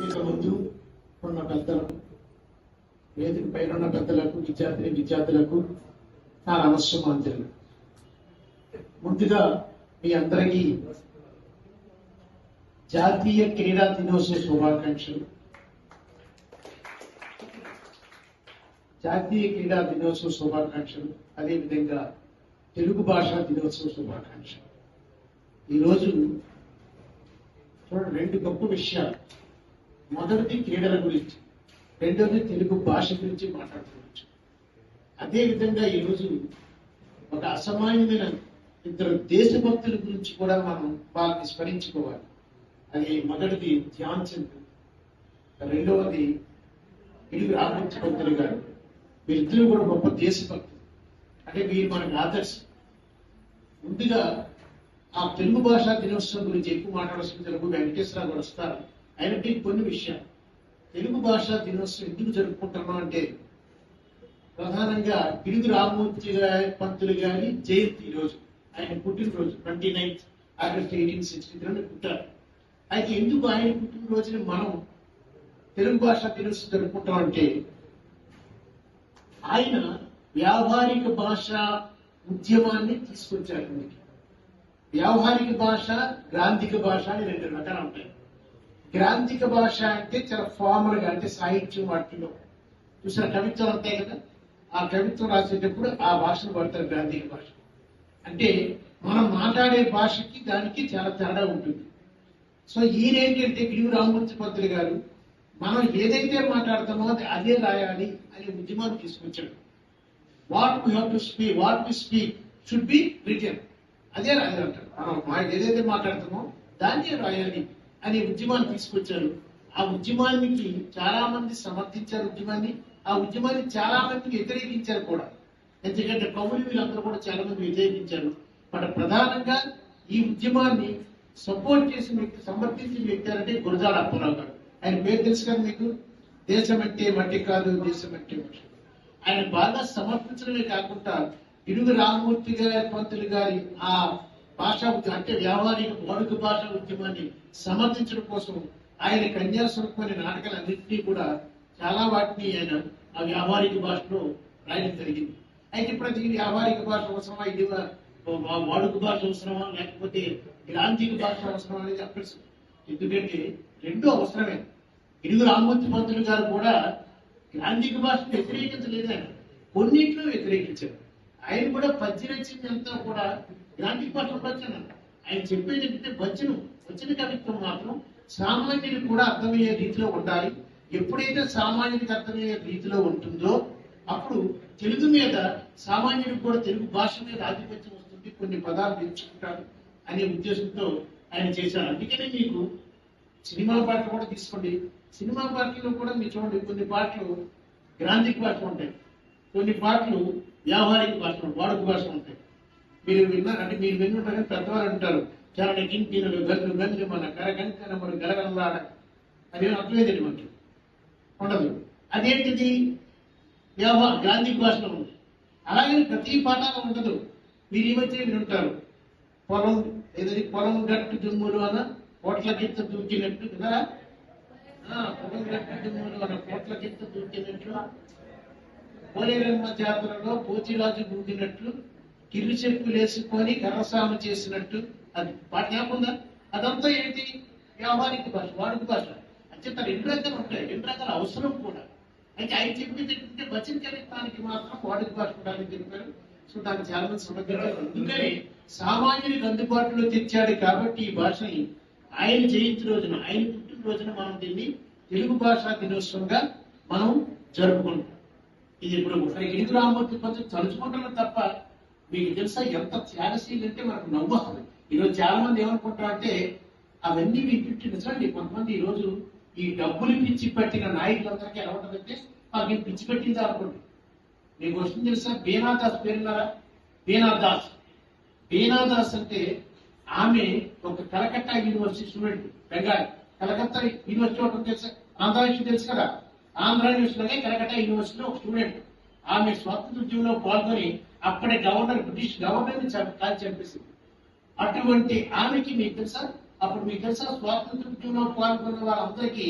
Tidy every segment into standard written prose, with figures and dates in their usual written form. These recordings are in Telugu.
ఇక ముందు ఉన్న పెద్దలకు, వేదిక పైన ఉన్న పెద్దలకు, విద్యార్థులకు నా నమస్కారం. ముందుగా మీ అందరికీ జాతీయ క్రీడా దినోత్సవ శుభాకాంక్షలు. జాతీయ క్రీడా దినోత్సవ శుభాకాంక్షలు, అదేవిధంగా తెలుగు భాషా దినోత్సవ శుభాకాంక్షలు. ఈరోజు చూడండి, రెండు గొప్ప విషయాలు. మొదటిది క్రీడల గురించి, రెండోది తెలుగు భాష గురించి మాట్లాడుకోవచ్చు. అదేవిధంగా ఈరోజు ఒక అసామాన్యమైన ఇద్దరు దేశభక్తుల గురించి కూడా మనం వాళ్ళని స్మరించుకోవాలి. అది మొదటిది ధ్యాన్ చంద్, రెండవది పిడుగు రామచంద్ర గారు. వీరిద్దరూ కూడా గొప్ప దేశభక్తులు, అంటే వీరు మనకు ఆదర్శం. ముందుగా ఆ తెలుగు భాషా దినోత్సవం గురించి ఎక్కువ మాట్లాడాల్సిన తెలుగు వెంకటేశ్వర గారు వస్తారు. అయినట్టు కొన్ని విషయాలు, తెలుగు భాషా దినోత్సవం ఎందుకు జరుపుకుంటున్నాం అంటే, ప్రధానంగా పిడుగు రామమూర్తి పంతులు గారి జయంతి రోజు, ఆయన పుట్టినరోజు 29 ఆగస్టు 1863 పుట్టారు. అయితే ఎందుకు ఆయన పుట్టినరోజుని మనం తెలుగు భాషా దినోత్సవం జరుపుకుంటాం అంటే, ఆయన వ్యావహారిక భాష ఉద్యమాన్ని తీసుకొచ్చారు. వ్యావహారిక భాష, గ్రాంధిక భాష అని రెండు రకాలు ఉంటాయి. గ్రాంధిక భాష అంటే చాలా ఫార్మల్ గా, అంటే సాహిత్యం వాటిలో చూసిన కవిత్వం ఉంటాయి కదా, ఆ కవిత్వం రాసేటప్పుడు ఆ భాషను పడతారు గ్రాంధిక భాష. అంటే మనం మాట్లాడే భాషకి దానికి చాలా తేడా ఉంటుంది. సో ఈయన ఏంటంటే పిడుగు రామమూర్తి పంతులు గారు మనం ఏదైతే మాట్లాడతామో అదే రాయాలి అనే ఉద్యమాన్ని తీసుకొచ్చాడు. What we have to speak, what we speak should be written, అదే రాయాలి అంటారు. మనం ఏదైతే మాట్లాడతామో దాన్నే రాయాలి అనే ఉద్యమాన్ని తీసుకొచ్చారు. ఆ ఉద్యమానికి చాలా మంది సమర్థించారు ఉద్యమాన్ని, ఆ ఉద్యమాన్ని చాలా మంది వ్యతిరేకించారు కూడా. ఎందుకంటే కవులు వీళ్ళందరూ కూడా చాలా మంది వ్యతిరేకించారు. బట్ ప్రధానంగా ఈ ఉద్యమాన్ని సపోర్ట్ చేసిన వ్యక్తి, సమర్థించిన వ్యక్తి అంటే గురజాడ అప్పారావు గారు. ఆయన పేరు తెలుసు కదా మీకు, దేశం అంటే మట్టి కాదు, దేశం అంటే మట్టి. ఆయన బాగా సమర్థించడమే కాకుండా పిడుగు రామమూర్తి గారి పంతులు గారి ఆ భాషా అంటే వ్యావహారిక మౌలిక భాషా ఉద్యమాన్ని సమర్థించడం కోసం ఆయన కన్యాశుల్కం అనే నాటకాలన్నింటినీ కూడా చాలా వాటిని ఆయన ఆ వ్యావహారిక భాషలో రాయడం జరిగింది. అయితే ఇప్పుడు అది వ్యావహారిక భాష అవసరమా, ఇది వాడుక భాష అవసరమా, లేకపోతే గ్రాంధిక భాష అవసరమా అనేది అప్రశ్న. ఎందుకంటే రెండూ అవసరమే. పిడుగు రామమూర్తి పంతులు గారు కూడా గ్రాంధిక భాషను వ్యతిరేకించలేదు, ఆయన కొన్నింటిలో వ్యతిరేకించారు. ఆయన కూడా పద్య రచనంతా కూడా గ్రాంధిక భాషలో వచ్చానంట. ఆయన చెప్పేది ఏంటంటే వచ్చిన కవిత్వం మాత్రం సామాన్యుడికి కూడా అర్థమయ్యే రీతిలో ఉండాలి. ఎప్పుడైతే సామాన్యుడికి అర్థమయ్యే రీతిలో ఉంటుందో అప్పుడు తెలుగు మీద సామాన్యుడికి కూడా తెలుగు భాష మీద ఆధిపత్యం వస్తుంది, కొన్ని పదాలు నేర్చుకుంటారు అనే ఉద్దేశంతో ఆయన చేశారు. అందుకనే మీకు సినిమా పాటలు కూడా తీసుకోండి, సినిమా పాటల్లో కూడా మీరు చూడండి, కొన్ని పాటలు గ్రాంధిక భాష ఉంటాయి, కొన్ని పాటలు వ్యావహారిక భాష, వాడుక భాష ఉంటాయి. మీరు విన్నారంటే, మీరు విన్నుంటారని పెద్దవారు అంటారు, చాలా కింకినలు గల్లు గల్లు మన కరగంకన మన గలగలలాడ, అదేమో అర్థమేదండి మనకి ఉండదు. అదేంటిది గ్రాంధిక భాషలో ఉంది. అలాగే ప్రతి పాఠాలు ఉండదు. మీరు ఈ మధ్య వినుంటారు, పొలం గట్టు దుమ్ములు అన్న కోట్ల గిత్త దూకినట్టు కదా, పొలం గట్టు దుమ్ములు అన్న కోట్ల గిత్త దూకినట్లు, పోలేరమ్మ జాతరలో పోచిరాజు దూకినట్లు, కిర్రి చెప్పులు వేసుకొని కరసాము చేసినట్టు, అది పాట కాకుండా అదంతా ఏంటి వ్యావహారిక భాష, వాడుక భాష. అంటే రెండు రకాలు ఉంటాయి, రెండు రకాల అవసరం కూడా. అయితే ఆయన చెప్పింది ఏంటంటే వచన కవిత్వానికి మాత్రం వాడుక భాష ఉండాలని చెప్పారు. సో దాన్ని చాలా మంది సమగ్రంగా, అందుకని సామాన్యునికి అందుబాటులో తెచ్చాడు. కాబట్టి ఈ భాషని ఆయన జయంతి రోజున, ఆయన పుట్టినరోజున మనం దీన్ని తెలుగు భాషా దినోత్సవంగా మనం జరుపుకుంటాం. ఇది ఇప్పుడు పిడుగు రామమూర్తి పంతులు తలుచుకుంటున్నాం తప్ప మీకు తెలుసా ఎంత త్యాగశీలు అంటే మనకు నవ్వుతుంది. ఈరోజు చాలా మంది ఏమనుకుంటారు అంటే అవన్నీ వింటుంటే నిజండి. కొంతమంది ఈరోజు ఈ డబ్బులు పిచ్చి పట్టిన నాయకులందరికీ ఎలా ఉంటుందంటే మాకు పిచ్చి పెట్టిందా అనుకోండి. మీకు వస్తుంది తెలుసా, బీనాదాస్ పేరున్నారా? బీనాదాస్ అంటే ఆమె ఒక Calcutta university student, Bengal. Calcutta university ఒకటి తెలుసా, ఆంధ్ర యూనివర్సిటీ తెలుసు కదా, ఆంధ్ర యూనివర్సిటీలోనే కలకత్తా యూనివర్సిటీలో ఒక స్టూడెంట్. ఆమె స్వాతంత్ర ఉద్యమంలో పాల్గొని అప్పటి గవర్నర్, బ్రిటిష్ గవర్నర్ ని కాల్చి చంపేసింది. అటువంటి ఆమెకి మీకు తెలుసా, అప్పుడు మీకు తెలుసా స్వాతంత్ర ఉద్యమంలో పాల్గొన్న వాళ్ళందరికీ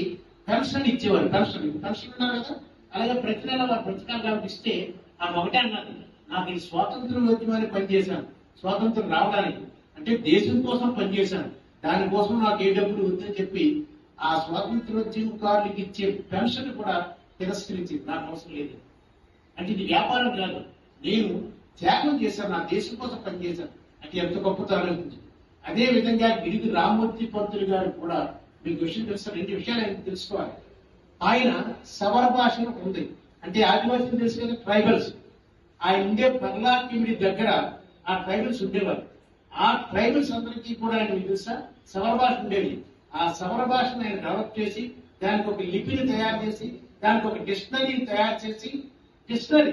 పెన్షన్ ఇచ్చేవారు. పెన్షన్ ఉన్నారు కదా, అలాగే ప్రతి నెల వారు పుస్తకాలు కాబట్టి ఇస్తే ఆమె ఒకటే అన్నారు, నాకు ఈ స్వాతంత్రం ఉద్యమానికి పనిచేశాను, స్వాతంత్రం రావడానికి అంటే దేశం కోసం పనిచేశాను, దానికోసం నాకు ఏ డబ్బులు వద్దని చెప్పి ఆ స్వాతంత్రోద్యమకారులకు ఇచ్చే పెన్షన్ కూడా తిరస్కరించింది. నాకు అవసరం లేదు అంటే ఇది వ్యాపారం కాదు, నేను త్యాగం చేశాను, నా దేశం కోసం పనిచేశాను అంటే ఎంత గొప్పతో ఆలోచించింది. అదే విధంగా గిరిగి రామ్మూర్తి పంతులు గారు కూడా మీకు విషయం తెలుసు, రెండు విషయాలు ఆయన తెలుసుకోవాలి. ఆయన సవర భాషను ఉంది అంటే ఆదివాసీలు తెలుసు కదా, ట్రైబల్స్. ఆయన ఉండే పర్లాకిమిడి దగ్గర ఆ ట్రైబల్స్ ఉండేవారు. ఆ ట్రైబల్స్ అందరికీ కూడా ఆయన మీకు తెలుసా సవర భాష ఉండేది. ఆ సవర భాషను ఆయన డెవలప్ చేసి దానికి ఒక లిపిని తయారు చేసి దానికి ఒక డిక్షనరీని తయారు చేసి డిక్షనరీ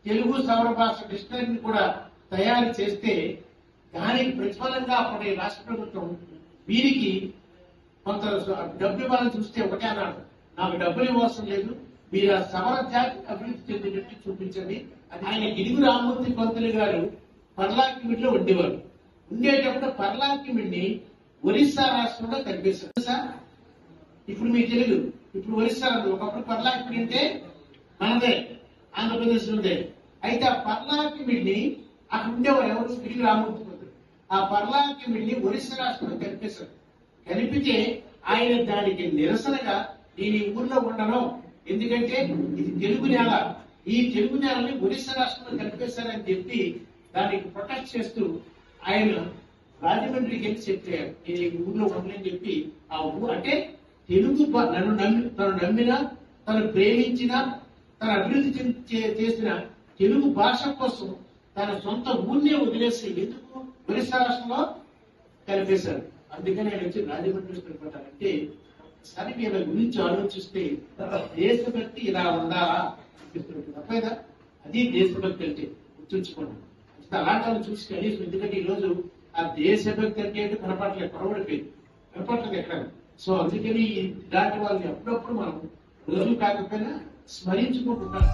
తెలుగు సవర భాష డిక్షనరీని కూడా తయారు చేస్తే దానికి ప్రతిఫలంగా అప్పటి రాష్ట్ర ప్రభుత్వం వీరికి కొంత డబ్బు ఇవ్వాలని చూస్తే ఒకటే అన్నాడు, నాకు డబ్బులు ఇవ్వాల్సిన లేదు, మీరు ఆ సవర జాతి అభివృద్ధి చెందినట్టు చూపించండి. అది ఆయన గిడుగు రామ్మూర్తి పంతులు గారు పర్లాకిమిడిలో ఉండేవారు. ఉండేటప్పుడు పర్లాకిమిడిని ఒరిస్సా రాష్ట్రంలో కలిపేశారు సార్. ఇప్పుడు మీ తెలుగు ఇప్పుడు ఒరిస్సా, ఒకప్పుడు పర్లాకిమిడి అంటే మనదే, ఆంధ్రప్రదేశ్ ఉండే. అయితే ఆ పర్లాకిమిడిని అక్కడ ఉండేవారు ఎవరు, గిడుగు రామ్మూర్తి పంతులు. ఆ పర్లాకిమిడిని ఒరిస్సా రాష్ట్రంలో కలిపేశారు. కలిపితే ఆయన దానికి నిరసనగా నేను ఈ ఊర్లో ఉండను, ఎందుకంటే ఇది తెలుగు నేల, ఈ తెలుగు నేలని ఒరిస్సా రాష్ట్రంలో కలిపేశారని చెప్పి దానికి ప్రొటెస్ట్ చేస్తూ ఆయన రాజమండ్రికి వెళ్ళి చెప్పారు, నేను ఈ ఊర్లో ఉండనని చెప్పి. ఆ ఊరు అంటే తెలుగు తను నమ్మిన, తను ప్రేమించిన, తను అభివృద్ధి చేసిన తెలుగు భాష కోసం తన సొంత ఊరినే వదిలేసి ఎందుకు ఒరిస్సా రాష్ట్రంలో కలిపేశారు. అందుకని ఆయన వచ్చి రాజమండ్రి స్థిరపడ్డారంటే ఒకసారి వీళ్ళ గురించి ఆలోచిస్తే దేశభక్తి ఇలా ఉండాలా అనిపిస్తుంది తప్పేదా? అది దేశభక్తి అంటే గుర్తుంచుకోండి. అలాంటి వాళ్ళు చూసి కనీసం, ఎందుకంటే ఈ రోజు ఆ దేశభక్తి అంటే కనపడలేదు, పొరబడిపోయింది, కనపడలేదు ఎక్కడ. సో అందుకని ఇలాంటి వాళ్ళని అప్పుడప్పుడు మనం రోజు కాకపోయినా స్మరించుకుంటున్నాం.